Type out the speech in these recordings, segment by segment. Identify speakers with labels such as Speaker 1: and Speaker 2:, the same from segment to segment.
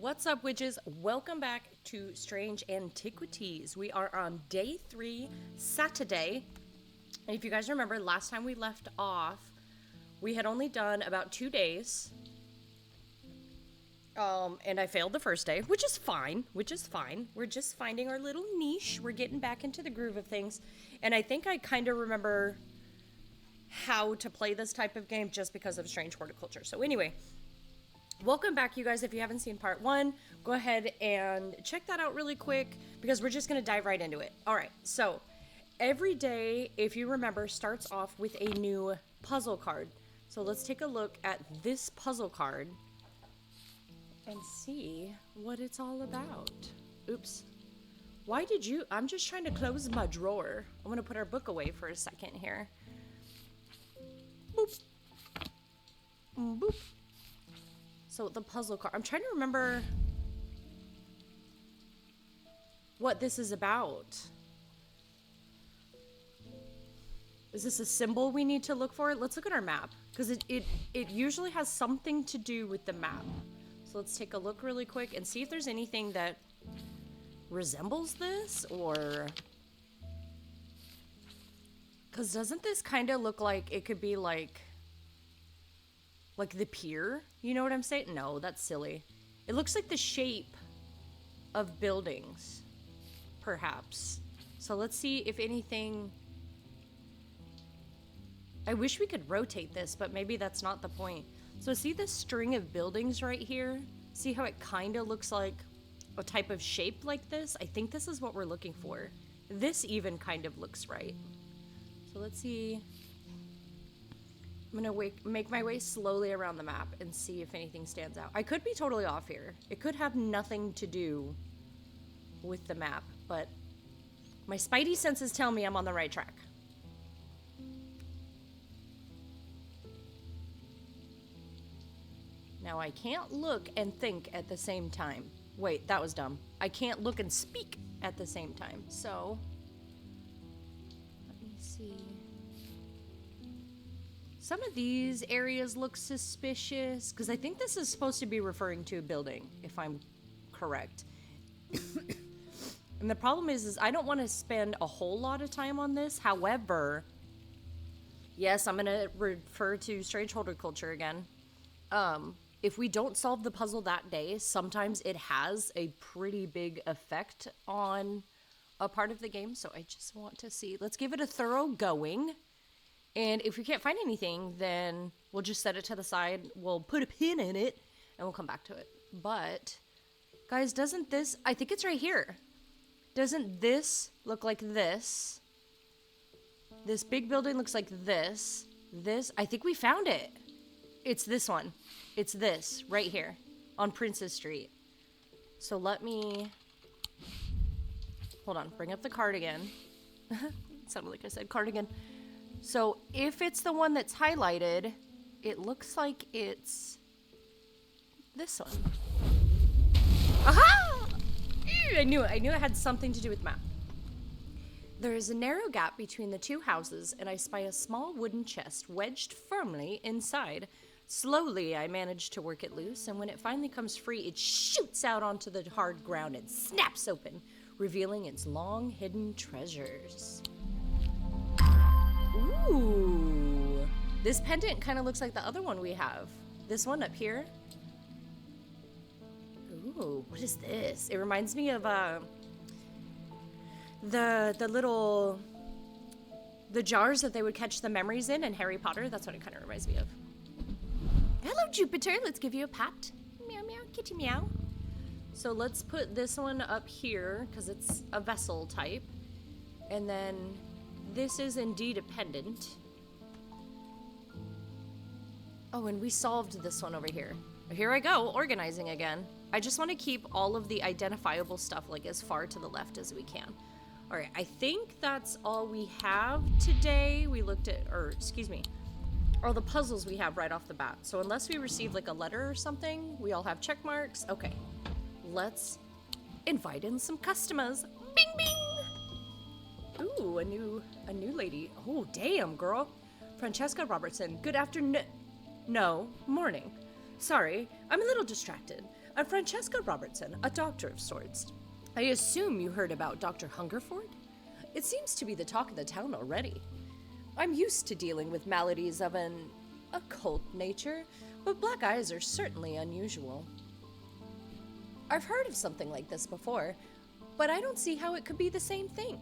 Speaker 1: What's up, witches? Welcome back to Strange Antiquities. We are on day 3, Saturday. And if you guys remember, last time we left off, we had only done about 2 days. And I failed the first day, which is fine. We're just finding our little niche. We're getting back into the groove of things. And I think I kind of remember how to play this type of game just because of Strange Horticulture. So anyway, welcome back, you guys. If you haven't seen part 1, go ahead and check that out really quick because we're just going to dive right into it. All right, so every day, if you remember, starts off with a new puzzle card. So let's take a look at this puzzle card and see what it's all about. Oops. Why did you... I'm just trying to close my drawer. I'm going to put our book away for a second here. Boop. Boop. So the puzzle card, I'm trying to remember what this is about. Is this a symbol we need to look for? Let's look at our map, because it usually has something to do with the map. So let's take a look really quick and see if there's anything that resembles this, or... Because doesn't this kind of look like it could be like the pier? You know what I'm saying? No, that's silly. It looks like the shape of buildings, perhaps. So let's see if anything... I wish we could rotate this, but maybe that's not the point. So see this string of buildings right here? See how it kind of looks like a type of shape like this? I think this is what we're looking for. This even kind of looks right. So let's see. I'm gonna make my way slowly around the map and see if anything stands out. I could be totally off here. It could have nothing to do with the map, but my spidey senses tell me I'm on the right track. Now I can't look and think at the same time. Wait, that was dumb. I can't look and speak at the same time, so... Let me see... Some of these areas look suspicious, because I think this is supposed to be referring to a building, if I'm correct. And the problem is I don't want to spend a whole lot of time on this. However, yes, I'm going to refer to Strange Horticulture again. If we don't solve the puzzle that day, sometimes it has a pretty big effect on a part of the game. So I just want to see. Let's give it a thorough going. And if we can't find anything, then we'll just set it to the side. We'll put a pin in it, and we'll come back to it. But, guys, doesn't this... I think it's right here. Doesn't this look like this? This big building looks like this. This... I think we found it. It's this one. It's this, right here, on Princess Street. So let me... Hold on. Bring up the card again. It sounded like I said cardigan. So if it's the one that's highlighted, it looks like it's this one. Aha! Ew, I knew it. I knew it had something to do with map. There is a narrow gap between the two houses, and I spy a small wooden chest wedged firmly inside. Slowly, I manage to work it loose, and when it finally comes free, it shoots out onto the hard ground and snaps open, revealing its long hidden treasures. Ooh, this pendant kind of looks like the other one we have. This one up here. Ooh, what is this? It reminds me of the jars that they would catch the memories in Harry Potter. That's what it kind of reminds me of. Hello, Jupiter. Let's give you a pat. Meow, meow, kitty meow. So let's put this one up here because it's a vessel type. And then this is indeed a pendant. Oh, and we solved this one over here. Here I go, organizing again. I just want to keep all of the identifiable stuff like as far to the left as we can. All right, I think that's all we have today. We looked at, or excuse me, all the puzzles we have right off the bat. So unless we receive like a letter or something, we all have check marks. Okay, let's invite in some customers. Bing, bing. Ooh, a new lady. Oh, damn, girl. Francesca Robertson. Good afternoon. No, morning. Sorry, I'm a little distracted. I'm Francesca Robertson, a doctor of sorts. I assume you heard about Dr. Hungerford? It seems to be the talk of the town already. I'm used to dealing with maladies of an occult nature, but black eyes are certainly unusual. I've heard of something like this before, but I don't see how it could be the same thing.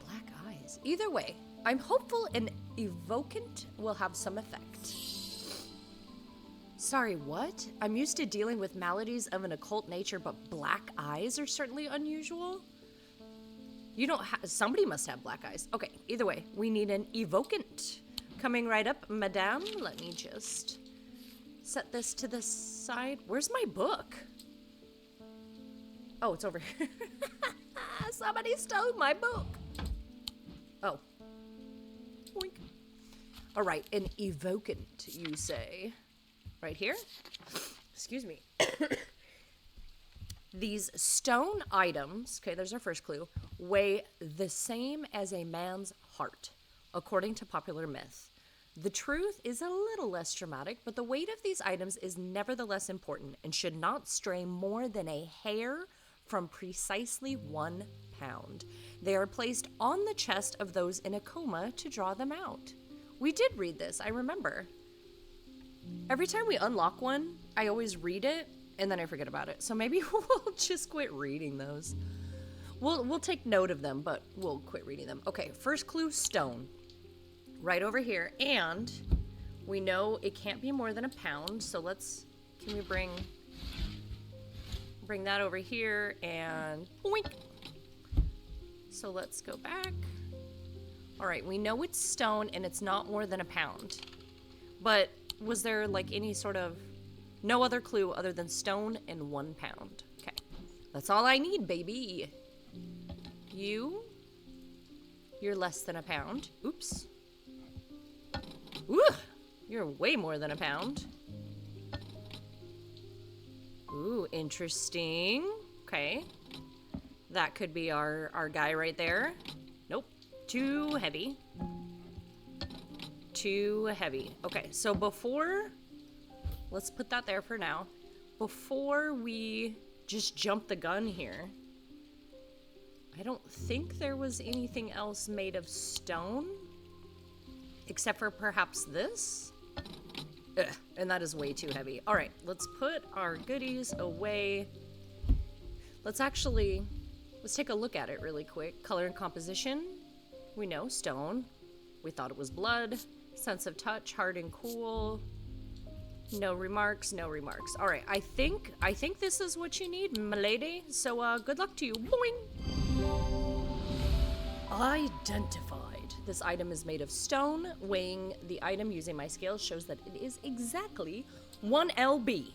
Speaker 1: Black eyes. Either way, I'm hopeful an evocant will have some effect. Sorry, what? I'm used to dealing with maladies of an occult nature, but black eyes are certainly unusual? You don't somebody must have black eyes. Okay, either way, we need an evocant. Coming right up, madame. Let me just set this to the side. Where's my book? Oh, it's over here. Somebody stole my book. Oh. Boink. All right, an evocant, you say. Right here? Excuse me. These stone items, okay, there's our first clue, weigh the same as a man's heart, according to popular myth. The truth is a little less dramatic, but the weight of these items is nevertheless important and should not stray more than a hair from precisely 1 pound. They are placed on the chest of those in a coma to draw them out. We did read this, I remember. Every time we unlock one, I always read it, and then I forget about it. So maybe we'll just quit reading those. We'll take note of them, but we'll quit reading them. Okay, first clue, stone. Right over here. And we know it can't be more than 1 pound, so can we bring that over here and boink. So let's go back. All right, we know it's stone and it's not more than 1 pound. But was there like any sort of no other clue other than stone and 1 pound? Okay, that's all I need, baby. You're less than 1 pound. Oops. Ooh, you're way more than 1 pound. Ooh, interesting. Okay, that could be our guy right there. Nope, too heavy. Too heavy. Okay, so let's put that there for now. Before we just jump the gun here, I don't think there was anything else made of stone, except for perhaps this. Ugh, and that is way too heavy. All right, let's put our goodies away. Let's take a look at it really quick. Color and composition, we know stone. We thought it was blood. Sense of touch, hard and cool. No remarks, no remarks. All right, I think this is what you need, m'lady. So good luck to you. Boing. Identified. This item is made of stone. Weighing the item using my scale shows that it is exactly 1 lb.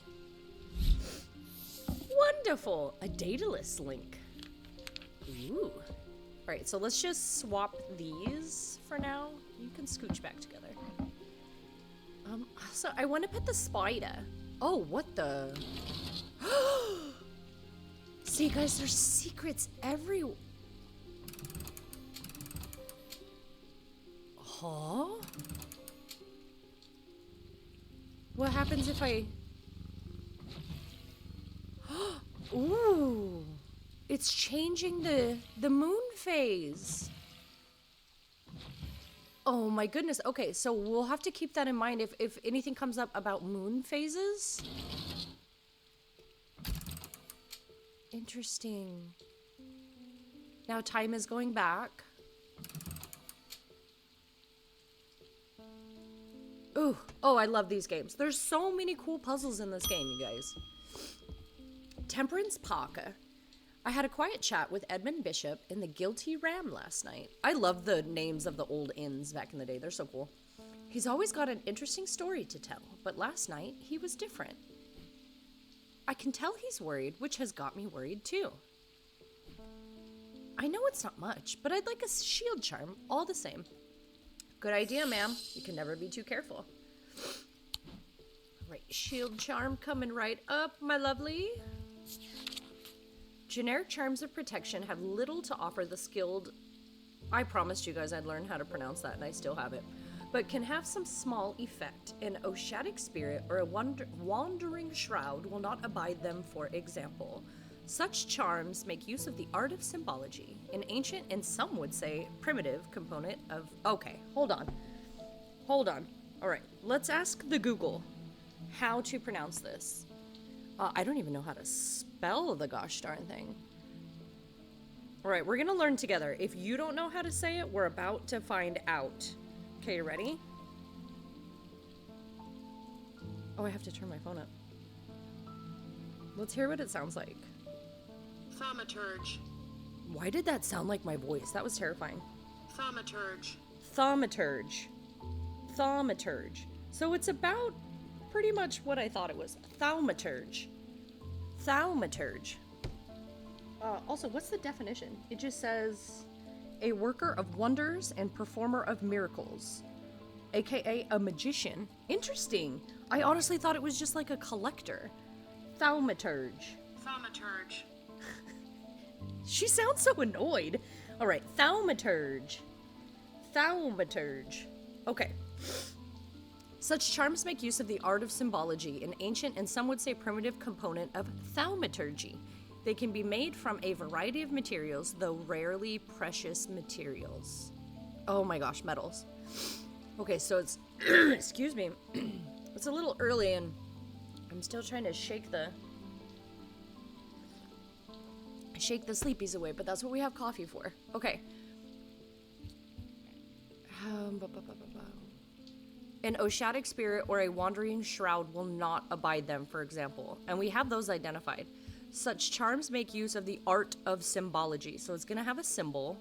Speaker 1: Wonderful. A Daedalus link. Ooh. All right, so let's just swap these for now. You can scooch back together. So I want to pet the spider. Oh, what the? See, guys, there's secrets everywhere. Huh? What happens if I... Ooh. It's changing the moon phase. Oh my goodness. Okay, so we'll have to keep that in mind if anything comes up about moon phases. Interesting. Now time is going back. Ooh. Oh, I love these games. There's so many cool puzzles in this game, you guys. Temperance Parker. I had a quiet chat with Edmund Bishop in the Guilty Ram last night. I love the names of the old inns back in the day. They're so cool. He's always got an interesting story to tell, but last night he was different. I can tell he's worried, which has got me worried too. I know it's not much, but I'd like a shield charm all the same. Good idea, ma'am. You can never be too careful. Right, shield charm coming right up, my lovely. Generic charms of protection have little to offer the skilled... I promised you guys I'd learn how to pronounce that, and I still haven't. but can have some small effect. An oceanic spirit or a wandering shroud will not abide them, for example. Such charms make use of the art of symbology, an ancient and some would say primitive component of... Okay, hold on. Hold on. All right, let's ask the Google how to pronounce this. I don't even know how to spell the gosh darn thing. All right, we're gonna learn together. If you don't know how to say it, we're about to find out. Okay, you ready? Oh, I have to turn my phone up. Let's hear what it sounds like.
Speaker 2: Thaumaturge.
Speaker 1: Why did that sound like my voice? That was terrifying.
Speaker 2: Thaumaturge.
Speaker 1: Thaumaturge. Thaumaturge. So it's about pretty much what I thought it was. Thaumaturge. Thaumaturge. Also, what's the definition? It just says a worker of wonders and performer of miracles, aka a magician. Interesting. I honestly thought it was just like a collector. Thaumaturge.
Speaker 2: Thaumaturge.
Speaker 1: She sounds so annoyed. All right, thaumaturge. Thaumaturge. Okay. Such charms make use of the art of symbology, an ancient and some would say primitive component of thaumaturgy. They can be made from a variety of materials, though rarely precious materials. Oh my gosh, metals. Okay, so it's, excuse me, it's a little early and I'm still trying to shake the sleepies away, but that's what we have coffee for. Okay. An oceanic spirit or a wandering shroud will not abide them, for example. And we have those identified. Such charms make use of the art of symbology. So it's going to have a symbol.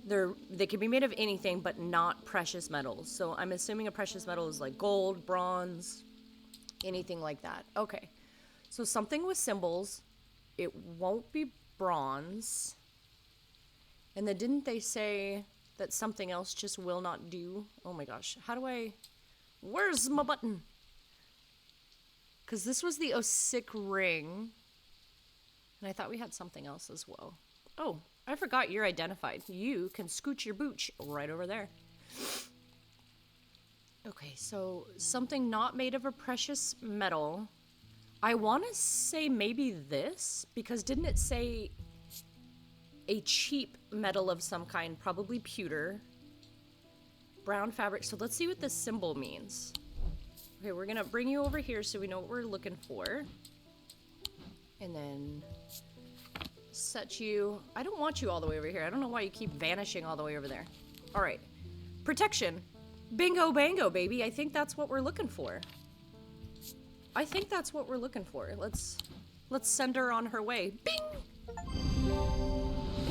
Speaker 1: They can be made of anything, but not precious metals. So I'm assuming a precious metal is like gold, bronze, anything like that. Okay. So something with symbols. It won't be bronze. And then didn't they say that something else just will not do? Oh my gosh. How do I... Where's my button? Because this was the Osic ring. And I thought we had something else as well. Oh, I forgot you're identified. You can scooch your booch right over there. Okay, so something not made of a precious metal. I want to say maybe this, because didn't it say a cheap metal of some kind, probably pewter, brown fabric? So let's see what this symbol means. Okay, we're gonna bring you over here so we know what we're looking for. And then set you... I don't want you all the way over here. I don't know why you keep vanishing all the way over there. All right. Protection. Bingo bango, baby. I think that's what we're looking for. I think that's what we're looking for. Let's send her on her way. Bing!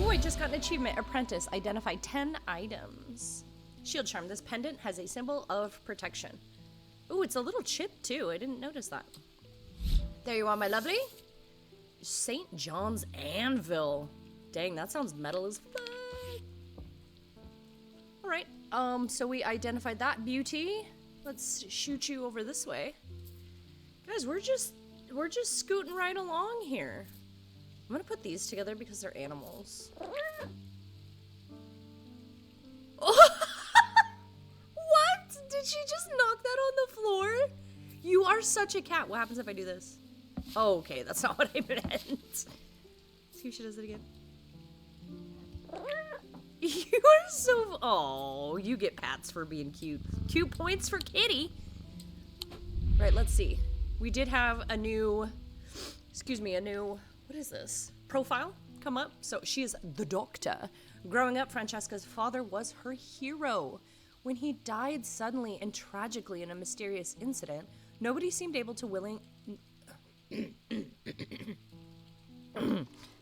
Speaker 1: Ooh, I just got an achievement. Apprentice. Identify 10 items. Shield charm. This pendant has a symbol of protection. Ooh, it's a little chip too. I didn't notice that. There you are, my lovely. St. John's Anvil. Dang, that sounds metal as fuck. All right. So we identified that beauty. Let's shoot you over this way. Guys, we're just scooting right along here. I'm gonna put these together because they're animals. What? Did she just knock that on the floor? You are such a cat. What happens if I do this? Oh, okay, that's not what I meant. See if she does it again. You are so... Oh, you get pats for being cute. Cute points for Kitty. Right, let's see. We did have a new... Excuse me, a new... What is this? Profile come up. So she is the doctor. Growing up, Francesca's father was her hero. When he died suddenly and tragically in a mysterious incident, nobody seemed able to willing... Let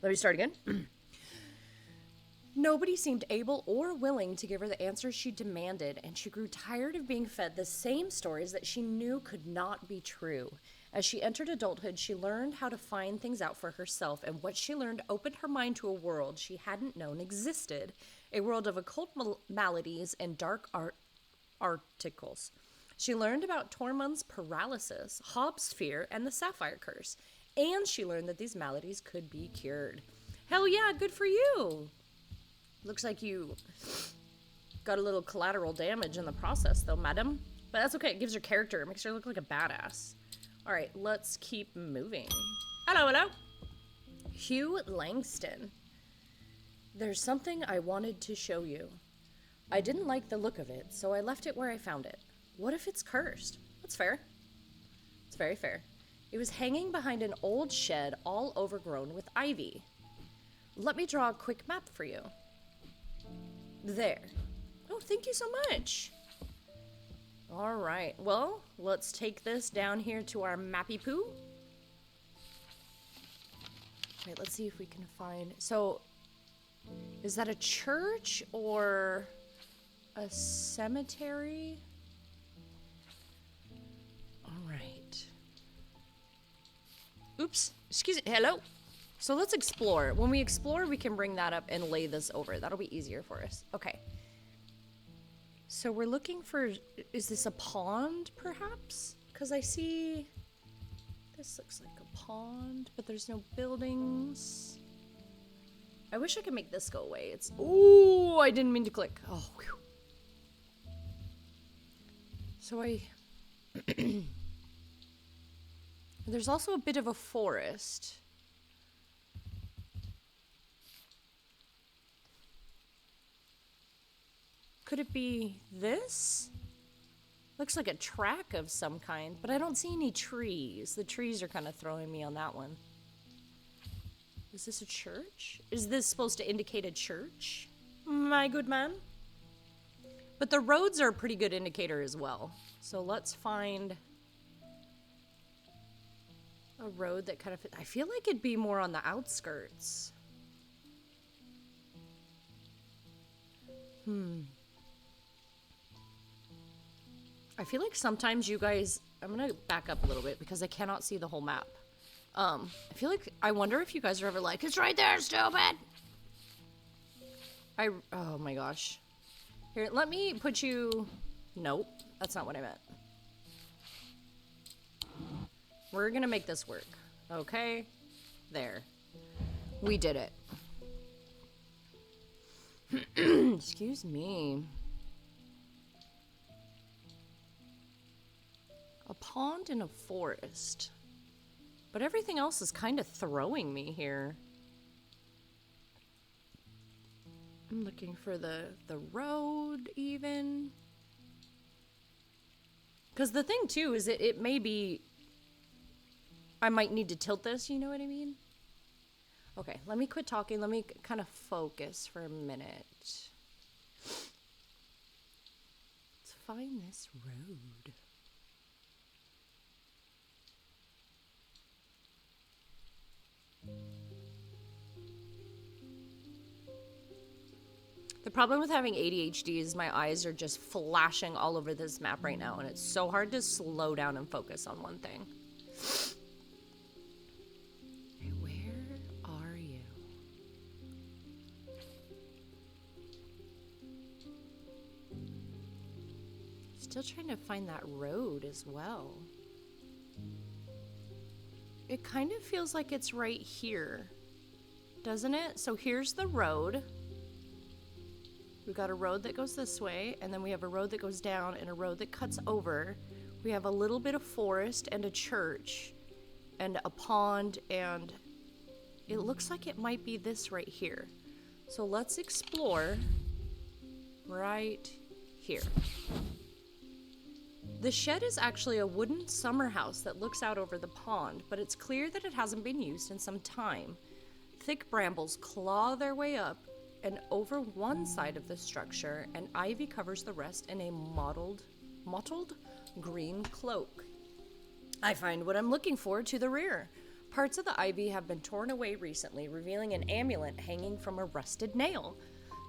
Speaker 1: me start again. Nobody seemed able or willing to give her the answers she demanded, and she grew tired of being fed the same stories that she knew could not be true. As she entered adulthood, she learned how to find things out for herself, and what she learned opened her mind to a world she hadn't known existed, a world of occult maladies and dark articles. She learned about Tormund's paralysis, Hobbs' fear, and the Sapphire Curse, and she learned that these maladies could be cured. Hell yeah, good for you! Looks like you Got a little collateral damage in the process, though, madam. But that's okay. It gives her character. It makes her look like a badass. All right, let's keep moving. Hello, hello. Hugh Langston. There's something I wanted to show you. I didn't like the look of it, so I left it where I found it. What if it's cursed? That's fair. It's very fair. It was hanging behind an old shed all overgrown with ivy. Let me draw a quick map for you. There. Oh, thank you so much. All right, well, let's take this down here to our mappy poo. Wait, let's see if we can find... So, is that a church or a cemetery? All right. Oops, excuse me, hello? So let's explore. When we explore, we can bring that up and lay this over. That'll be easier for us. Okay. So we're looking for, is this a pond, perhaps? Because I see, this looks like a pond, but there's no buildings. I wish I could make this go away. It's, ooh, I didn't mean to click. Oh, whew. So there's also a bit of a forest. Could it be this? Looks like a track of some kind, but I don't see any trees. The trees are kind of throwing me on that one. Is this a church? Is this supposed to indicate a church, my good man? But the roads are a pretty good indicator as well. So let's find a road that kind of I feel like it'd be more on the outskirts. I feel like sometimes you guys... I'm gonna back up a little bit because I cannot see the whole map. I feel like... I wonder if you guys are ever like, it's right there, stupid! Oh my gosh. Here, let me put you... Nope, that's not what I meant. We're gonna make this work. Okay? There. We did it. Excuse me. A pond in a forest. But everything else is kind of throwing me here. I'm looking for the road, even. Because the thing, too, is it may be... I might need to tilt this, you know what I mean? Okay, let me quit talking. Let me kind of focus for a minute. Let's find this road. The problem with having ADHD is my eyes are just flashing all over this map right now, and it's so hard to slow down and focus on one thing. Where are you? Still trying to find that road as well. It kind of feels like it's right here, doesn't it? So here's the road. We've got a road that goes this way, and then we have a road that goes down and a road that cuts over. We have a little bit of forest and a church and a pond, and it looks like it might be this right here. So let's explore right here. The shed is actually a wooden summer house that looks out over the pond, but it's clear that it hasn't been used in some time. Thick brambles claw their way up and over one side of the structure, and ivy covers the rest in a mottled green cloak. I find what I'm looking for to the rear. Parts of the ivy have been torn away recently, revealing an amulet hanging from a rusted nail.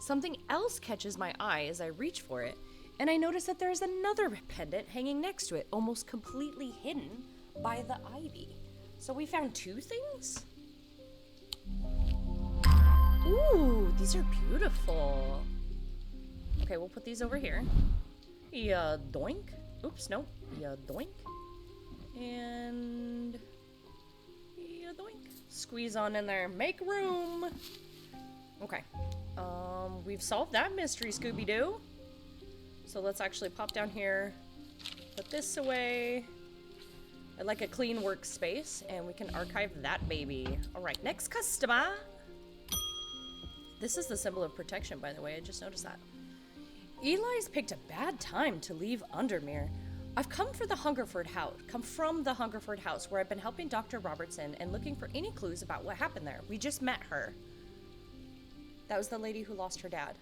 Speaker 1: Something else catches my eye as I reach for it, and I notice that there's another pendant hanging next to it, almost completely hidden by the ivy. So we found two things? Ooh, these are beautiful. Okay, we'll put these over here. Yeah, doink. Oops, no. Yeah, doink. And... yeah, doink. Squeeze on in there. Make room! Okay. We've solved that mystery, Scooby-Doo. So let's actually pop down here, put this away. I like a clean workspace, and we can archive that baby. All right, next customer. This is the symbol of protection, by the way. I just noticed that. Eli's picked a bad time to leave Undermere. I've come from the Hungerford House, where I've been helping Dr. Robertson and looking for any clues about what happened there. We just met her. That was the lady who lost her dad.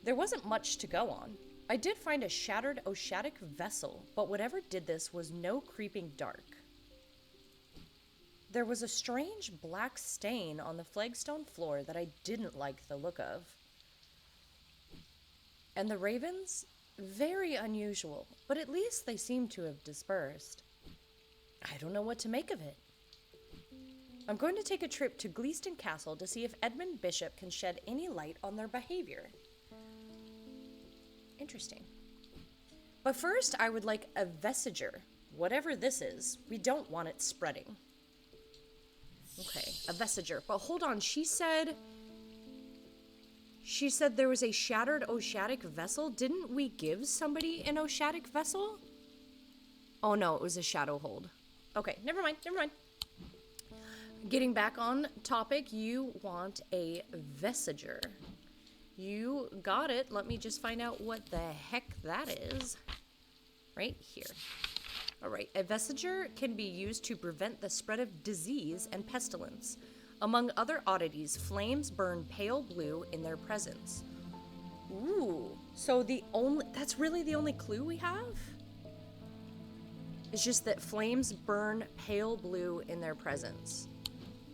Speaker 1: There wasn't much to go on. I did find a shattered oceanic vessel, but whatever did this was no creeping dark. There was a strange black stain on the flagstone floor that I didn't like the look of. And the ravens? Very unusual, but at least they seem to have dispersed. I don't know what to make of it. I'm going to take a trip to Gleeston Castle to see if Edmund Bishop can shed any light on their behavior. Interesting. But first, I would like a vestiger. Whatever this is, we don't want it spreading. Okay, a vestiger. But hold on, she said there was a shattered oceanic vessel. Didn't we give somebody an oceanic vessel? Oh no, it was a shadow hold. Okay, never mind. Getting back on topic, you want a vestiger. You got it. Let me just find out what the heck that is. Right here. All right. A vestiger can be used to prevent the spread of disease and pestilence. Among other oddities, flames burn pale blue in their presence. Ooh. So that's really the only clue we have? It's just that flames burn pale blue in their presence.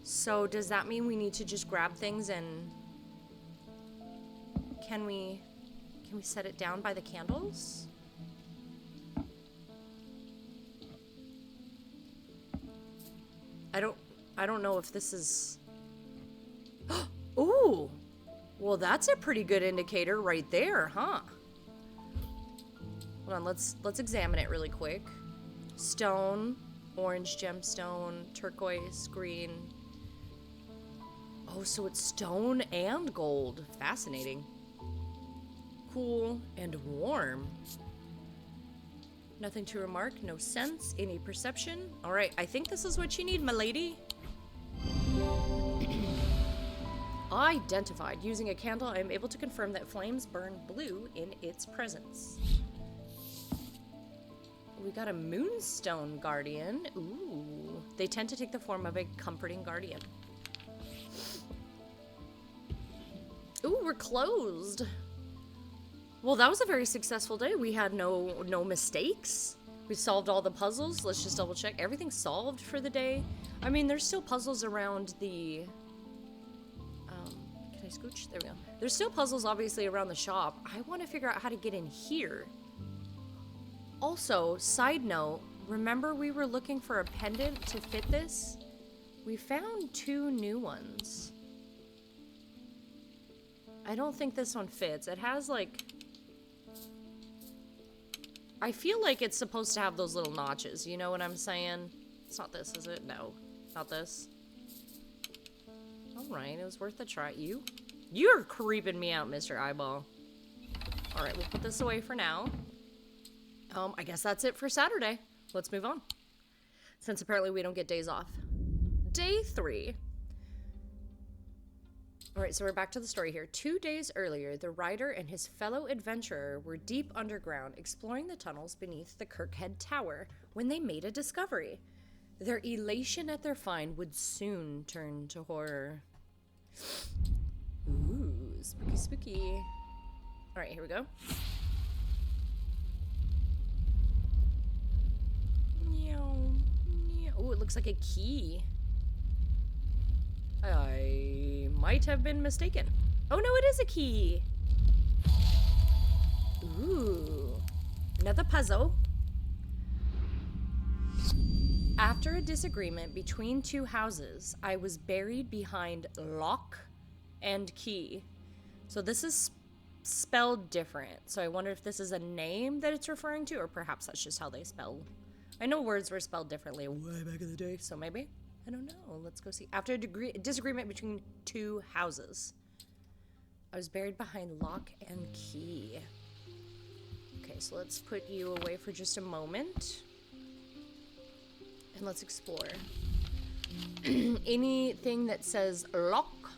Speaker 1: So does that mean we need to just grab things and... Can we set it down by the candles? I don't know if this is... Ooh! Well, that's a pretty good indicator right there, huh? Hold on, let's examine it really quick. Stone, orange gemstone, turquoise, green. Oh, so it's stone and gold. Fascinating. Cool and warm. Nothing to remark, no sense, any perception. All right, I think this is what you need, my lady. Identified. Using a candle, I am able to confirm that flames burn blue in its presence. We got a moonstone guardian. Ooh. They tend to take the form of a comforting guardian. Ooh, we're closed. Well, that was a very successful day. We had no mistakes. We solved all the puzzles. Let's just double check. Everything's solved for the day. I mean, there's still puzzles around the... can I scooch? There we go. There's still puzzles, obviously, around the shop. I want to figure out how to get in here. Also, side note, remember we were looking for a pendant to fit this? We found 2 new ones. I don't think this one fits. It has, like... I feel like it's supposed to have those little notches, you know what I'm saying? It's not this, is it? No, not this. Alright, it was worth a try. You're creeping me out, Mr. Eyeball. Alright, we'll put this away for now. I guess that's it for Saturday. Let's move on. Since apparently we don't get days off. Day 3. Alright, so we're back to the story here. 2 days earlier, the rider and his fellow adventurer were deep underground, exploring the tunnels beneath the Kirkhead Tower, when they made a discovery. Their elation at their find would soon turn to horror. Ooh, spooky, spooky. Alright, here we go. Ooh, it looks like a key. I might have been mistaken. Oh no, it is a key! Ooh. Another puzzle. After a disagreement between 2 houses, I was buried behind lock and key. So this is spelled different. So I wonder if this is a name that it's referring to, or perhaps that's just how they spell. I know words were spelled differently way back in the day, so maybe. I don't know. Let's go see. After a disagreement between 2 houses, I was buried behind lock and key. so let's put you away for just a moment. And let's explore. Anything that says lock.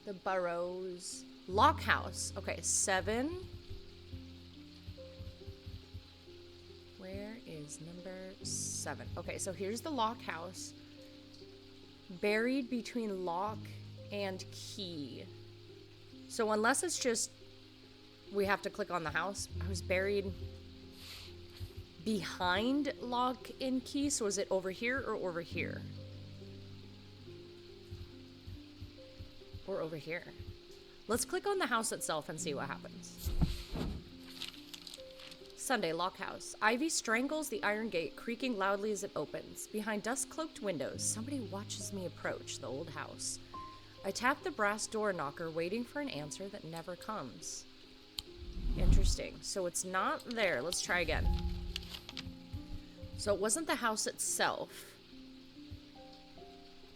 Speaker 1: The burrows. Lock house. Okay, 7. Where is number 7? Okay, so here's the lock house. Buried between lock and key. So unless it's just we have to click on the house. I was buried behind lock and key. So is it over here or over here? Or over here? Let's click on the house itself and see what happens. Sunday, lock house. Ivy strangles the iron gate, creaking loudly as it opens. Behind dust-cloaked windows, somebody watches me approach the old house. I tap the brass door knocker, waiting for an answer that never comes. Interesting. So it's not there. Let's try again. So it wasn't the house itself.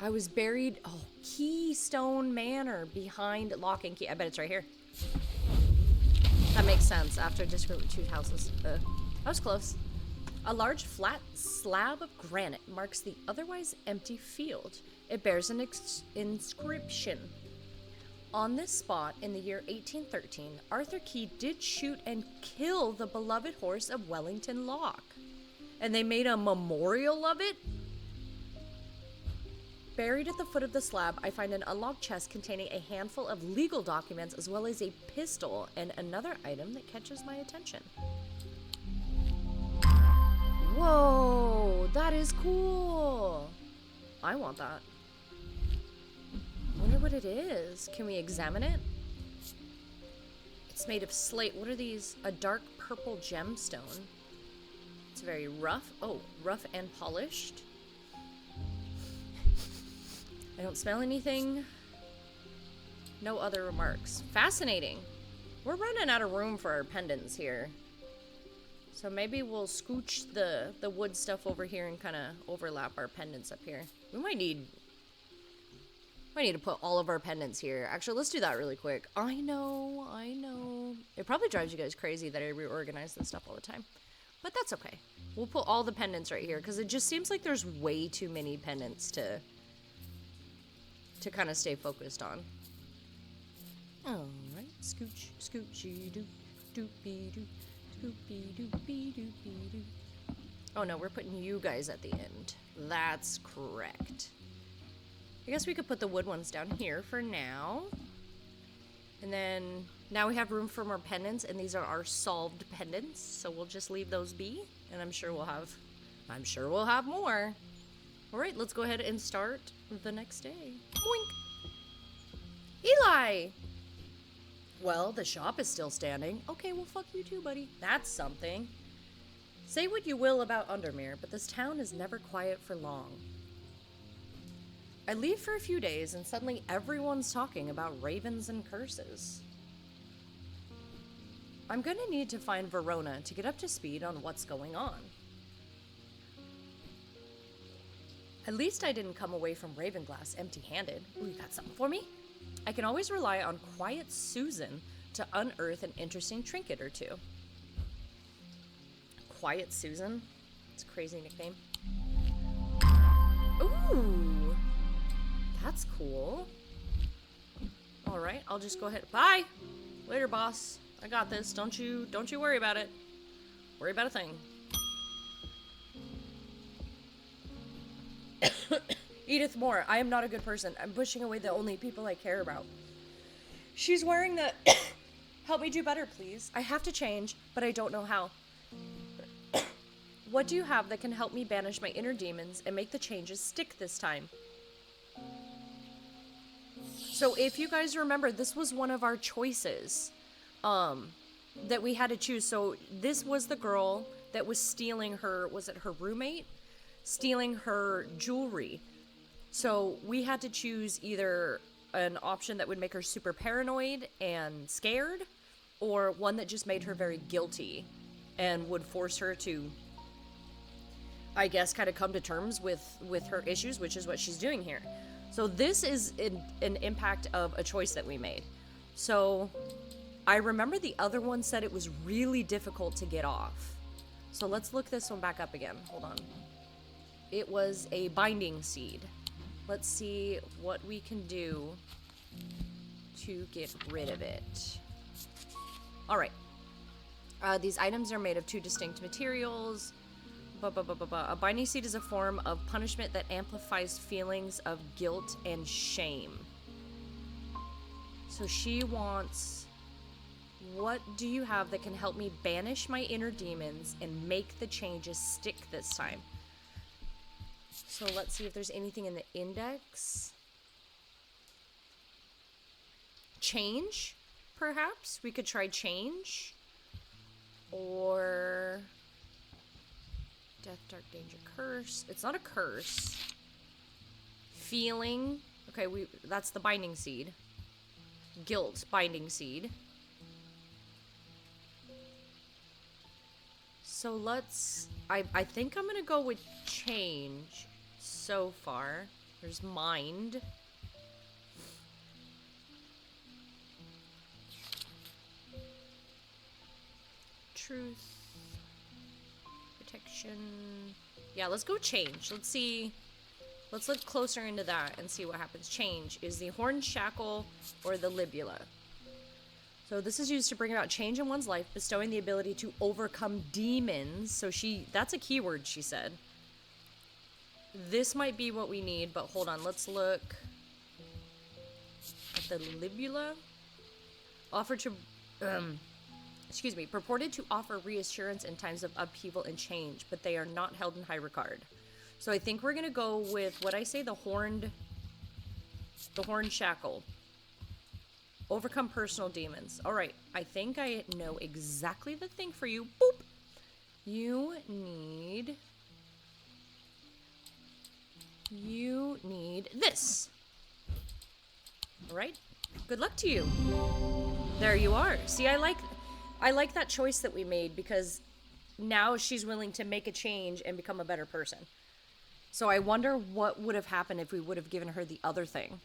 Speaker 1: I was buried... Oh, Keystone Manor behind lock and key. I bet it's right here. That makes sense after discrete 2 houses. That was close. A large flat slab of granite marks the otherwise empty field. It bears an inscription. On this spot, in the year 1813, Arthur Key did shoot and kill the beloved horse of Wellington Lock. And they made a memorial of it? Buried at the foot of the slab, I find an unlocked chest containing a handful of legal documents as well as a pistol and another item that catches my attention. Whoa, that is cool. I want that. Wonder what it is. Can we examine it? It's made of slate. What are these? A dark purple gemstone. It's very rough. Oh, rough and polished. I don't smell anything. No other remarks. Fascinating. We're running out of room for our pendants here. So maybe we'll scooch the wood stuff over here and kind of overlap our pendants up here. We might need to put all of our pendants here. Actually, let's do that really quick. I know. It probably drives you guys crazy that I reorganize this stuff all the time. But that's okay. We'll put all the pendants right here because it just seems like there's way too many pendants to kind of stay focused on. Alright, scooch, scoochy doo, doopy doo, scoopy doopy doopy doo. Oh no, we're putting you guys at the end. That's correct. I guess we could put the wood ones down here for now. And then, now we have room for more pendants, and these are our solved pendants, so we'll just leave those be, and I'm sure we'll have more. Alright, let's go ahead and start the next day. Boink! Eli! Well, the shop is still standing. Okay, well, fuck you too, buddy. That's something. Say what you will about Undermere, but this town is never quiet for long. I leave for a few days, and suddenly everyone's talking about ravens and curses. I'm gonna need to find Verona to get up to speed on what's going on. At least I didn't come away from Ravenglass empty-handed. Ooh, you got something for me? I can always rely on Quiet Susan to unearth an interesting trinket or two. Quiet Susan? It's a crazy nickname. Ooh! That's cool. Alright, I'll just go ahead. Bye! Later, boss. I got this. Don't you worry about it. Worry about a thing. Edith Moore, I am not a good person. I'm pushing away the only people I care about. She's wearing the... Help me do better, please. I have to change, but I don't know how. What do you have that can help me banish my inner demons and make the changes stick this time? So if you guys remember, this was one of our choices that we had to choose. So this was the girl that was stealing her, was it her roommate? Stealing her jewelry. So we had to choose either an option that would make her super paranoid and scared, or one that just made her very guilty and would force her to, I guess, kind of come to terms with her issues, which is what she's doing here. So this is an impact of a choice that we made. So I remember the other one said it was really difficult to get off. So let's look this one back up again. Hold on. It was a binding seed. Let's see what we can do to get rid of it. All right. These items are made of 2 distinct materials. A binding seed is a form of punishment that amplifies feelings of guilt and shame. So she wants, what do you have that can help me banish my inner demons and make the changes stick this time? So let's see if there's anything in the index. Change, perhaps? We could try change. Or death, dark, danger, curse. It's not a curse. Feeling. Okay, that's the binding seed. Guilt, binding seed. So let's... I think I'm gonna go with change so far. There's mind. Truth. Protection. Yeah, let's go change. Let's see. Let's look closer into that and see what happens. Change is the horn shackle or the libula. So this is used to bring about change in one's life, bestowing the ability to overcome demons. So that's a keyword, she said. This might be what we need, but hold on. Let's look at the libula. Purported to offer reassurance in times of upheaval and change, but they are not held in high regard. So I think we're gonna go with what I say, the horned shackle. Overcome personal demons. All right, I think I know exactly the thing for you. Boop. You need this. All right. Good luck to you. There you are. See, I like that choice that we made because now she's willing to make a change and become a better person. So I wonder what would have happened if we would have given her the other thing.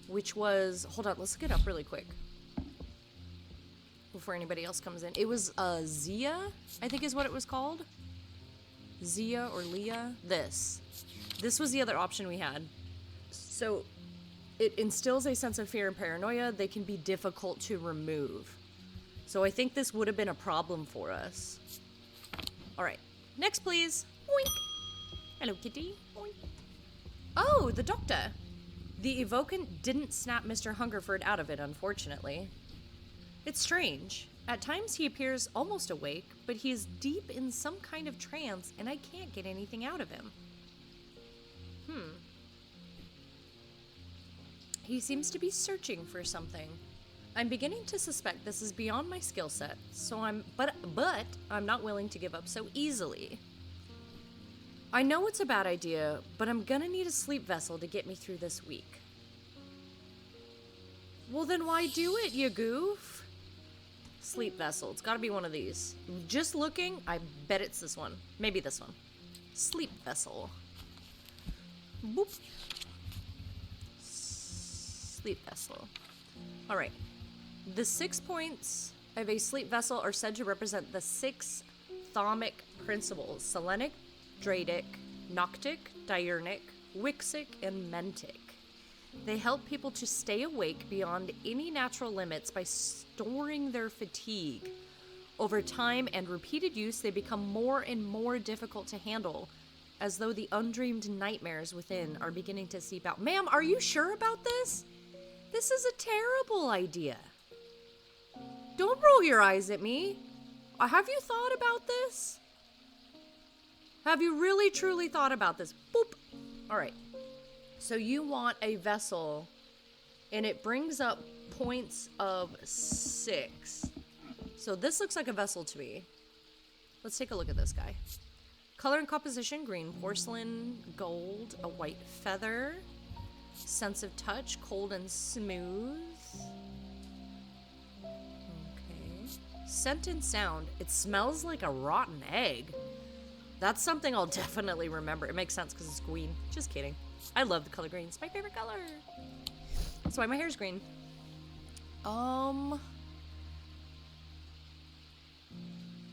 Speaker 1: Which was... Hold on, let's look it up really quick. Before anybody else comes in. It was Zia, I think is what it was called. Zia or Leah. This was the other option we had. So it instills a sense of fear and paranoia. They can be difficult to remove. So I think this would have been a problem for us. All right. Next, please. Oink. Hello, kitty. Oink. Oh, the doctor. The evocant didn't snap Mr. Hungerford out of it, unfortunately. It's strange. At times he appears almost awake, but he is deep in some kind of trance, and I can't get anything out of him. He seems to be searching for something. I'm beginning to suspect this is beyond my skill set, so but I'm not willing to give up so easily. I know it's a bad idea, but I'm gonna need a sleep vessel to get me through this week. Well, then why do it, you goof? Sleep vessel. It's gotta be one of these. Just looking, I bet it's this one. Maybe this one. Sleep vessel. Boop. Sleep vessel. Alright. The 6 points of a sleep vessel are said to represent the 6 thaumic principles. Selenic, Dradic, Noctic, Diurnic, Wixic, and Mentic. They help people to stay awake beyond any natural limits by storing their fatigue. Over time and repeated use, they become more and more difficult to handle, as though the undreamed nightmares within are beginning to seep out. Ma'am, are you sure about this? This is a terrible idea. Don't roll your eyes at me. Have you thought about this? Have you really, truly thought about this? Boop. All right. So you want a vessel, and it brings up points of 6. So this looks like a vessel to me. Let's take a look at this guy. Color and composition, green porcelain, gold, a white feather, sense of touch, cold and smooth. Okay. Scent and sound, it smells like a rotten egg. That's something I'll definitely remember. It makes sense because it's green. Just kidding. I love the color green. It's my favorite color. That's why my hair's green.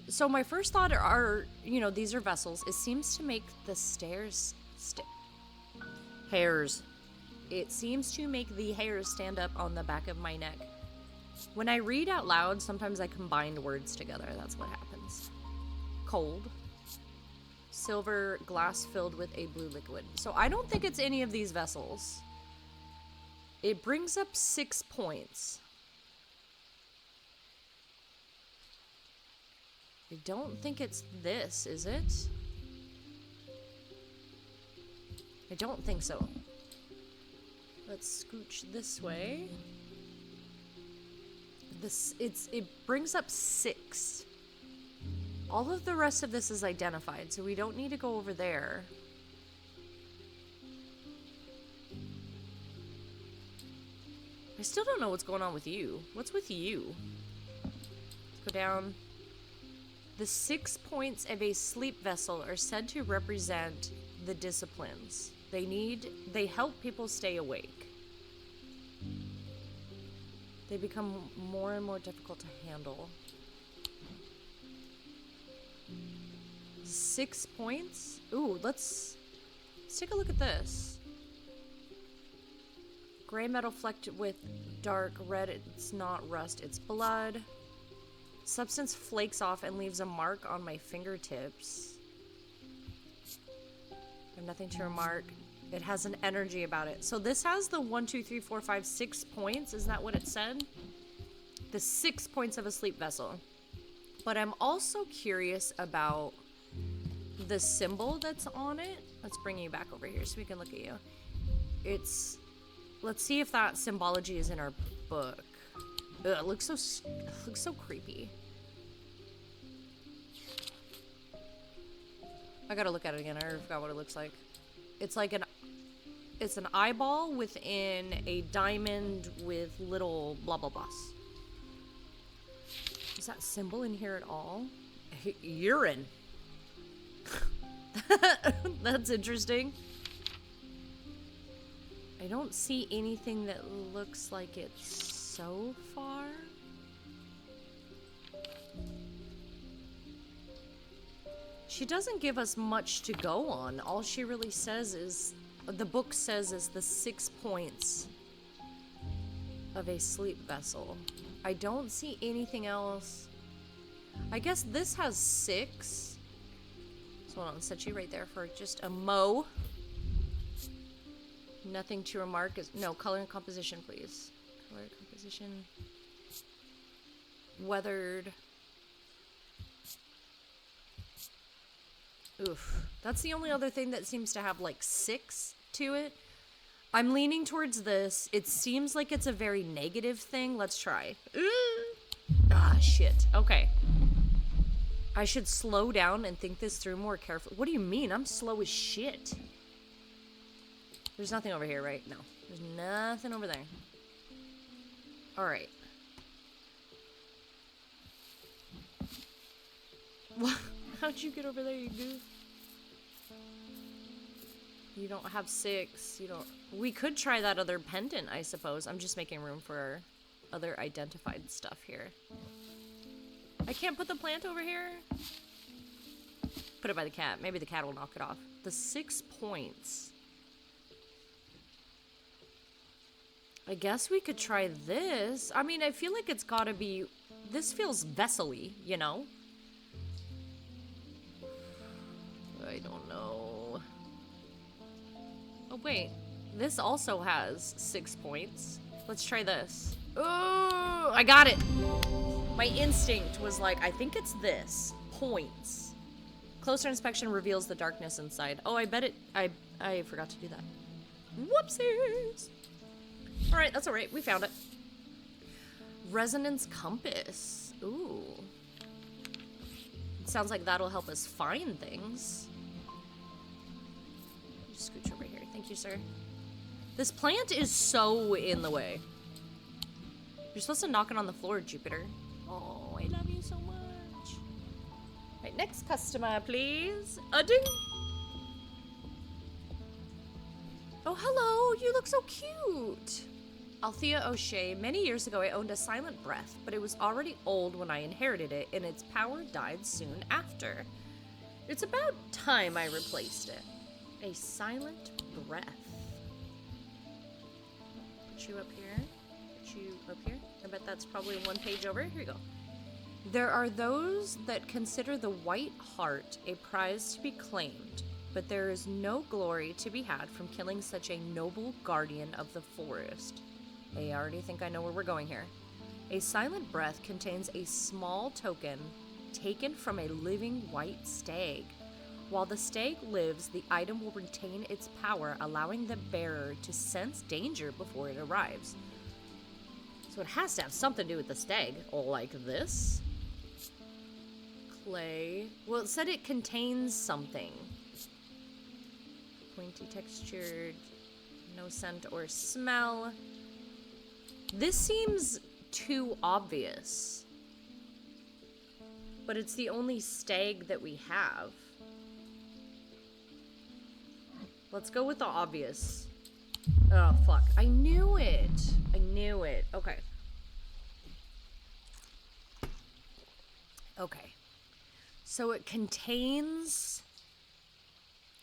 Speaker 1: So my first thought are, you know, these are vessels. It seems to make the hairs. It seems to make the hairs stand up on the back of my neck. When I read out loud, sometimes I combine words together. That's what happens. Cold. Silver glass filled with a blue liquid. So I don't think it's any of these vessels. It brings up 6 points. I don't think it's this, is it? I don't think so. Let's scooch this way. It brings up 6. All of the rest of this is identified, so we don't need to go over there. I still don't know what's going on with you. What's with you? Let's go down. The 6 points of a sleep vessel are said to represent the disciplines. They help people stay awake. They become more and more difficult to handle. 6 points? Ooh, let's take a look at this. Gray metal flecked with dark red. It's not rust, it's blood. Substance flakes off and leaves a mark on my fingertips. I have nothing to remark. It has an energy about it. So this has the 1, 2, 3, 4, 5, 6 points. Is that what it said? The 6 points of a sleep vessel. But I'm also curious about the symbol that's on it. Let's bring you back over here so we can look at you. Let's see if that symbology is in our book. Ugh, it looks so creepy. I gotta look at it again. I forgot what it looks like. It's like it's an eyeball within a diamond with little blah blah blahs. Is that symbol in here at all? Urine. That's interesting. I don't see anything that looks like it so far. She doesn't give us much to go on. All she really says is, the book says, is the 6 points of a sleep vessel. I don't see anything else. I guess this has 6. So hold on, set you right there for just a mo. Nothing to remark. No, color and composition, please. Color, composition. Weathered. Oof. That's the only other thing that seems to have like 6 to it. I'm leaning towards this. It seems like it's a very negative thing. Let's try. Ah, shit. Okay. I should slow down and think this through more carefully. What do you mean? I'm slow as shit. There's nothing over here, right? No. There's nothing over there. Alright. What? How'd you get over there, you goof? You don't have 6. You don't... We could try that other pendant, I suppose. I'm just making room for other identified stuff here. I can't put the plant over here? Put it by the cat. Maybe the cat will knock it off. The 6 points. I guess we could try this. I mean, I feel like it's gotta be... This feels vessel-y, you know? I don't know. Oh, wait. This also has 6 points. Let's try this. Oh, I got it. My instinct was like, I think it's this. Points. Closer inspection reveals the darkness inside. Oh, I bet it... I forgot to do that. Whoopsies. Alright, that's alright. We found it. Resonance compass. Ooh. It sounds like that'll help us find things. Just scooch over here. Thank you, sir. This plant is so in the way. You're supposed to knock it on the floor, Jupiter. Oh, I love you so much. Right, next customer, please. A ding. Oh, hello. You look so cute. Althea O'Shea, many years ago I owned a silent breath, but it was already old when I inherited it, and its power died soon after. It's about time I replaced it. A silent breath. Put you up here. Put you up here. I bet that's probably one page over. Here you go. There are those that consider the white heart a prize to be claimed, but there is no glory to be had from killing such a noble guardian of the forest. I already think I know where we're going here. A silent breath contains a small token taken from a living white stag. While the stag lives, the item will retain its power, allowing the bearer to sense danger before it arrives. So it has to have something to do with the stag, like this. Clay. Well, it said it contains something. Pointy textured, no scent or smell. This seems too obvious. But it's the only stag that we have. Let's go with the obvious. Oh, fuck. I knew it. I knew it. Okay. Okay. So it contains...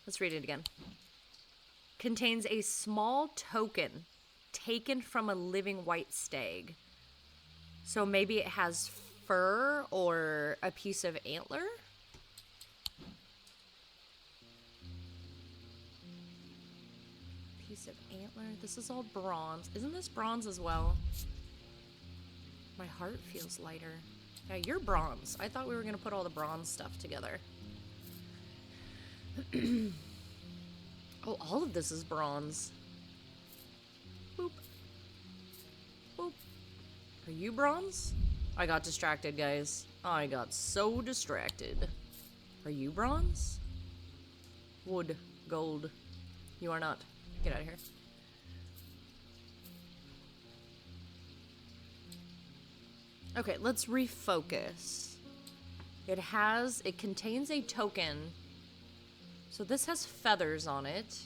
Speaker 1: Let's read it again. Contains a small token taken from a living white stag. So maybe it has fur or a piece of antler? Piece of antler. This is all bronze. Isn't this bronze as well? My heart feels lighter. Yeah, you're bronze. I thought we were going to put all the bronze stuff together. Oh, all of this is bronze. Boop. Boop. Are you bronze? I got distracted, guys. I got so distracted. Are you bronze? Wood. Gold. You are not. Get out of here. Okay, let's refocus. It contains a token. So this has feathers on it.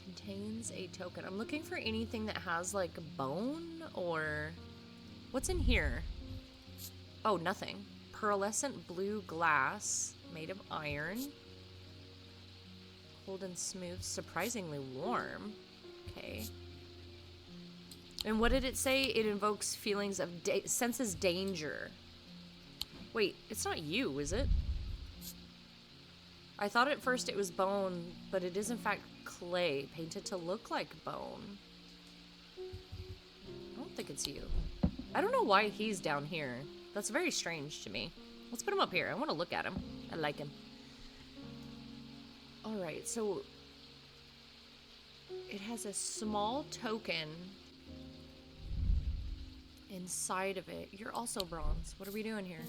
Speaker 1: Contains a token. I'm looking for anything that has like bone or... What's in here? Oh, nothing. Pearlescent blue glass made of iron. Cold and smooth, surprisingly warm. Okay. And what did it say? It invokes feelings of senses danger. Wait, it's not you, is it? I thought at first it was bone, but it is in fact clay, painted to look like bone. I don't think it's you. I don't know why he's down here. That's very strange to me. Let's put him up here. I want to look at him. I like him. Alright, so... It has a small token... inside of it. You're also bronze. What are we doing here?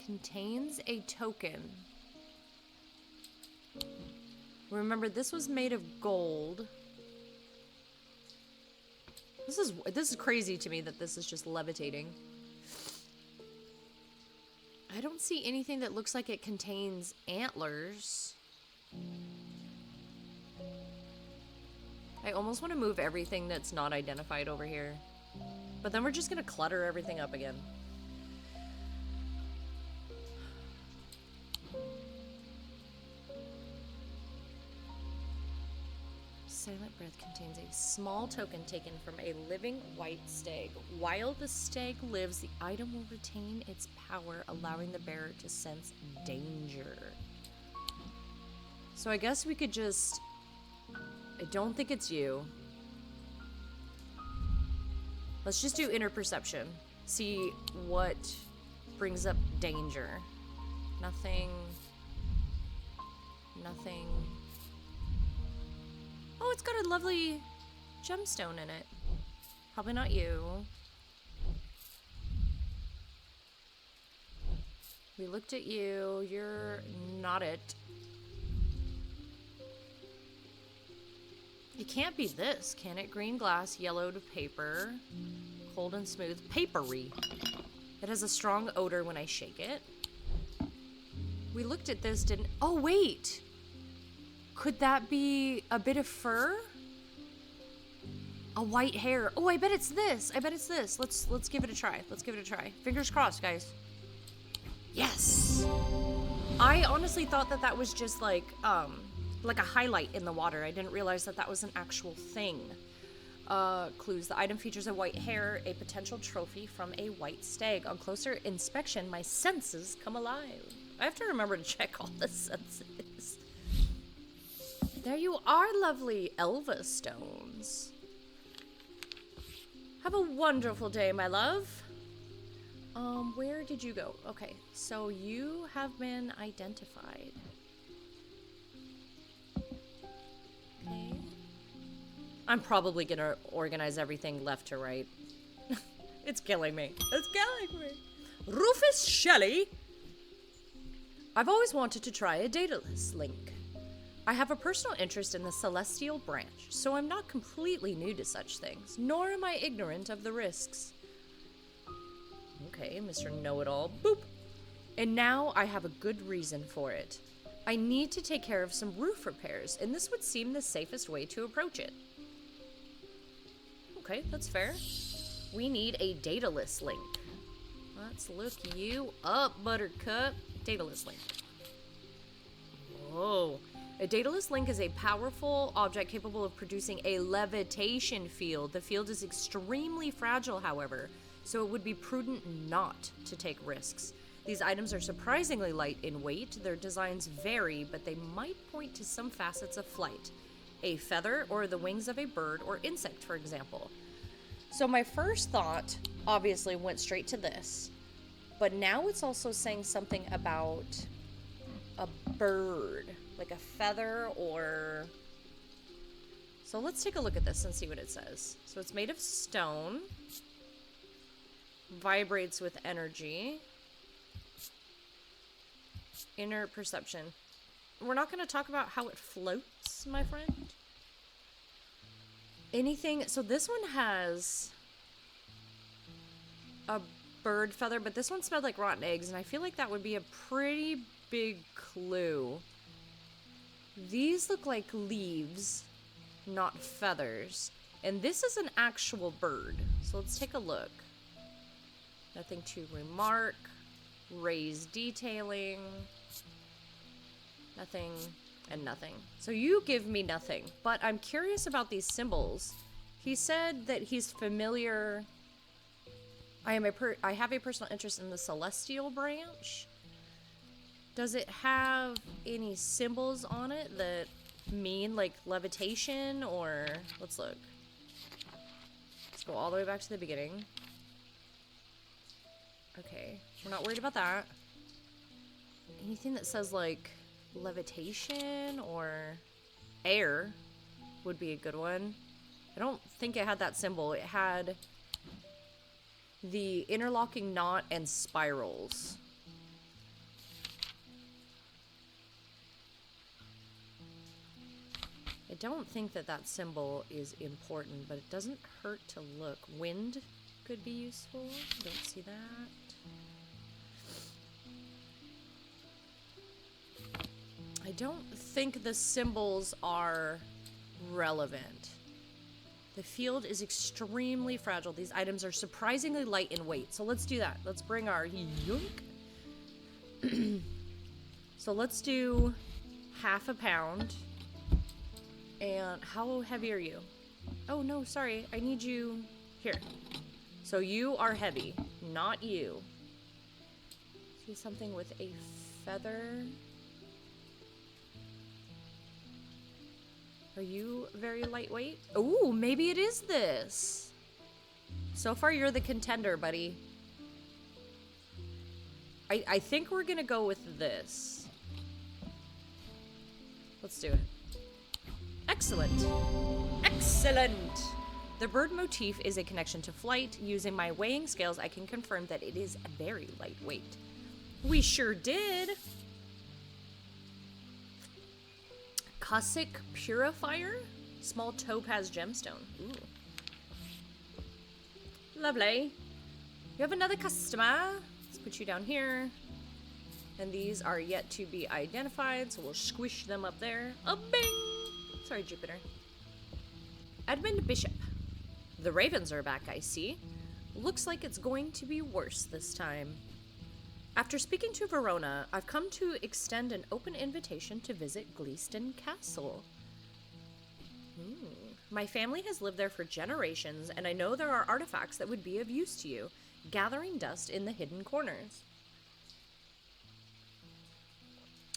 Speaker 1: Contains a token. Remember, this was made of gold. This is crazy to me that this is just levitating. I don't see anything that looks like it contains antlers. I almost want to move everything that's not identified over here. But then we're just going to clutter everything up again. Silent breath contains a small token taken from a living white stag. While the stag lives, the item will retain its power, allowing the bearer to sense danger. So I guess we could just... I don't think it's you. Let's just do inner perception. See what brings up danger. Nothing. Nothing. Oh, it's got a lovely gemstone in it. Probably not you. We looked at you. You're not it. It can't be this, can it? Green glass, yellowed paper, cold and smooth, papery. It has a strong odor when I shake it. We looked at this, didn't... Oh, wait! Could that be a bit of fur? A white hair. Oh, I bet it's this. I bet it's this. Let's give it a try. Let's give it a try. Fingers crossed, guys. Yes! I honestly thought that that was just like a highlight in the water. I didn't realize that that was an actual thing. Clues. The item features a white hair, a potential trophy from a white stag. On closer inspection, my senses come alive. I have to remember to check all the senses. There you are, lovely Elva stones. Have a wonderful day, my love. Where did you go? Okay, so you have been identified. Okay. I'm probably gonna organize everything left to right. It's killing me. It's killing me. Rufus Shelley. I've always wanted to try a Daedalus link. I have a personal interest in the celestial branch, so I'm not completely new to such things, nor am I ignorant of the risks. Okay, Mr. Know-It-All. Boop! And now I have a good reason for it. I need to take care of some roof repairs, and this would seem the safest way to approach it. Okay, that's fair. We need a Daedalus link. Let's look you up, Buttercup. Daedalus link. Whoa. A Daedalus link is a powerful object capable of producing a levitation field. The field is extremely fragile, however, so it would be prudent not to take risks. These items are surprisingly light in weight. Their designs vary, but they might point to some facets of flight. A feather or the wings of a bird or insect, for example. So my first thought obviously went straight to this, but now it's also saying something about a bird, like a feather or... So let's take a look at this and see what it says. So it's made of stone, vibrates with energy, inner perception. We're not going to talk about how it floats, my friend. Anything... So this one has a bird feather, but this one smelled like rotten eggs, and I feel like that would be a pretty big clue. These look like leaves, not feathers. And this is an actual bird. So let's take a look. Nothing to remark. Raised detailing. Nothing and nothing. So you give me nothing. But I'm curious about these symbols. He said that he's familiar... I have a personal interest in the celestial branch. Does it have any symbols on it that mean like levitation or... Let's look. Let's go all the way back to the beginning. Okay, we're not worried about that. Anything that says like levitation or air would be a good one. I don't think it had that symbol. It had the interlocking knot and spirals. I don't think that that symbol is important, but it doesn't hurt to look. Wind could be useful. Don't see that. I don't think the symbols are relevant. The field is extremely fragile. These items are surprisingly light in weight. So let's do that. Let's bring our yoink. So let's do half a pound. And how heavy are you? Oh, no, sorry. I need you here. So you are heavy, not you. See something with a feather. Are you very lightweight? Ooh, maybe it is this. So far, you're the contender, buddy. I think we're gonna go with this. Let's do it. Excellent. Excellent. The bird motif is a connection to flight. Using my weighing scales, I can confirm that it is very lightweight. We sure did. Cossack Purifier? Small topaz gemstone. Ooh. Lovely. You have another customer. Let's put you down here. And these are yet to be identified, so we'll squish them up there. A bing! Sorry, Jupiter. Edmund Bishop. The Ravens are back, I see. Looks like it's going to be worse this time. After speaking to Verona, I've come to extend an open invitation to visit Gleeston Castle. My family has lived there for generations, and I know there are artifacts that would be of use to you, gathering dust in the hidden corners.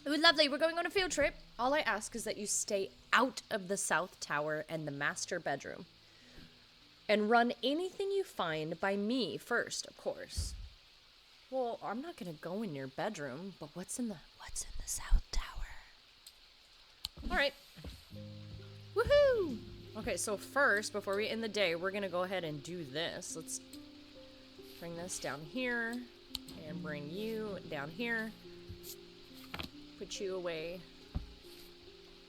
Speaker 1: It was lovely. We're going on a field trip. All I ask is that you stay out of the South Tower and the master bedroom. And run anything you find by me first, of course. Well, I'm not going to go in your bedroom, but what's in the South Tower? All right. Woohoo! Okay, so first, before we end the day, we're going to go ahead and do this. Let's bring this down here and bring you down here. Put you away.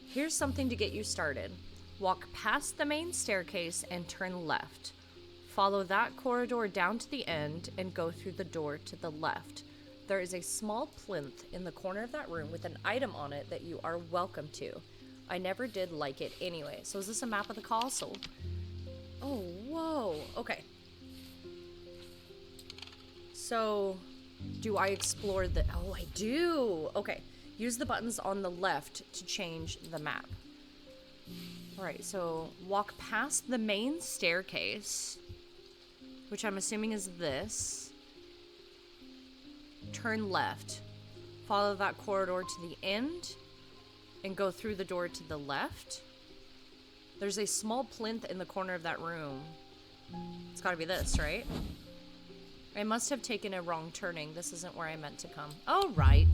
Speaker 1: Here's something to get you started. Walk past the main staircase and turn left. Follow that corridor down to the end and go through the door to the left. There is a small plinth in the corner of that room with an item on it that you are welcome to. I never did like it anyway. So is this a map of the castle? Oh, whoa. Okay. So, do I explore the... Oh, I do. Okay. Use the buttons on the left to change the map. Alright, so walk past the main staircase, which I'm assuming is this. Turn left. Follow that corridor to the end and go through the door to the left. There's a small plinth in the corner of that room. It's gotta be this, right? I must have taken a wrong turning. This isn't where I meant to come. Oh, right.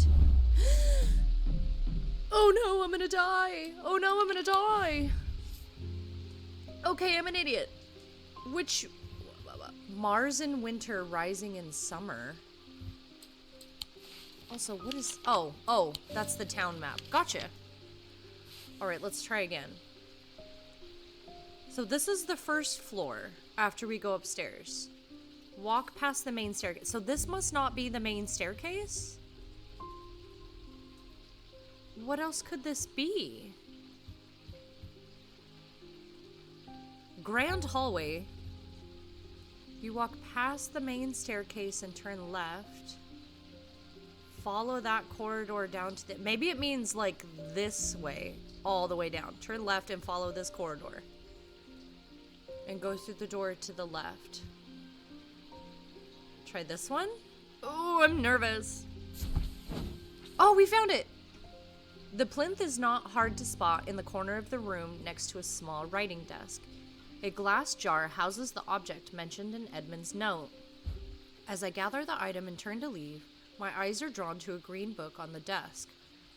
Speaker 1: Oh no, I'm gonna die. Oh no, I'm gonna die. Okay, I'm an idiot. Which... Mars in winter, rising in summer. Also, what is... Oh, that's the town map. Gotcha. Alright, let's try again. So this is the first floor after we go upstairs. Walk past the main staircase. So this must not be the main staircase? What else could this be? Grand hallway. You walk past the main staircase and turn left. Follow that corridor down to the... Maybe it means like this way, all the way down. Turn left and follow this corridor. And go through the door to the left. Try this one. Oh, I'm nervous. Oh, we found it. The plinth is not hard to spot in the corner of the room next to a small writing desk. A glass jar houses the object mentioned in Edmund's note. As I gather the item and turn to leave, my eyes are drawn to a green book on the desk.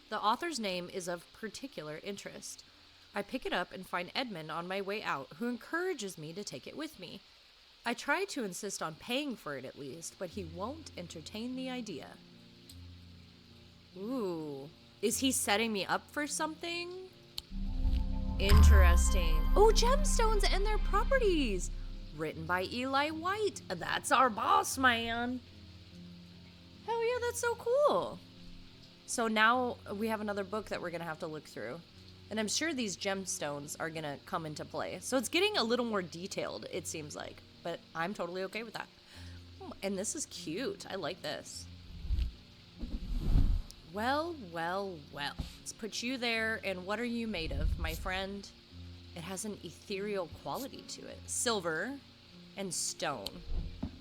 Speaker 1: The author's name is of particular interest. I pick it up and find Edmund on my way out, who encourages me to take it with me. I try to insist on paying for it at least, but he won't entertain the idea. Ooh. Is he setting me up for something? Interesting. Oh, gemstones and their properties. Written by Eli White. That's our boss, man. Hell yeah, that's so cool. So now we have another book that we're going to have to look through. And I'm sure these gemstones are going to come into play. So it's getting a little more detailed, it seems like. But I'm totally okay with that. Oh, and this is cute. I like this. Well, well, well. Let's put you there. And what are you made of, my friend? It has an ethereal quality to it. Silver and stone.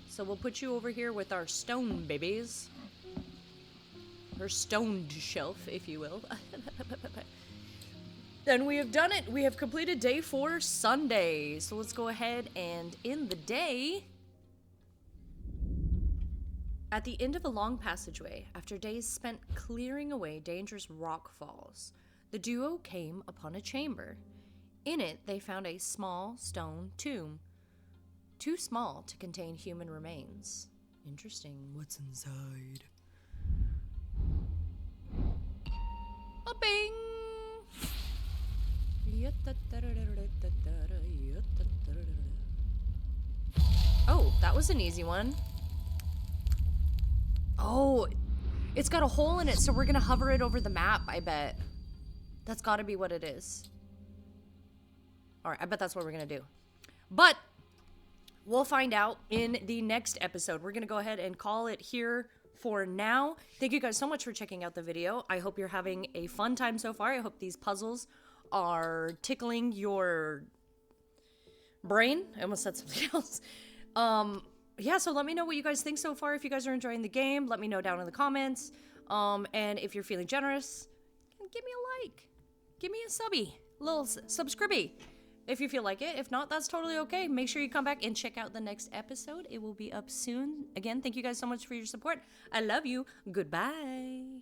Speaker 1: So we'll put you over here with our stone babies. Or stoned shelf, if you will. Then we have done it. We have completed day 4, Sunday. So let's go ahead and end the day. At the end of a long passageway, after days spent clearing away dangerous rock falls, the duo came upon a chamber. In it, they found a small stone tomb, too small to contain human remains. Interesting. What's inside? A bing! Oh, that was an easy one. Oh, it's got a hole in it, so we're gonna hover it over the map, I bet. That's gotta be what it is. Alright, I bet that's what we're gonna do. But we'll find out in the next episode. We're gonna go ahead and call it here for now. Thank you guys so much for checking out the video. I hope you're having a fun time so far. I hope these puzzles are tickling your brain. I almost said something else. Yeah, so let me know what you guys think so far. If you guys are enjoying the game, let me know down in the comments. And if you're feeling generous, give me a like. Give me a subby. Little subscribey. If you feel like it. If not, that's totally okay. Make sure you come back and check out the next episode. It will be up soon. Again, thank you guys so much for your support. I love you. Goodbye.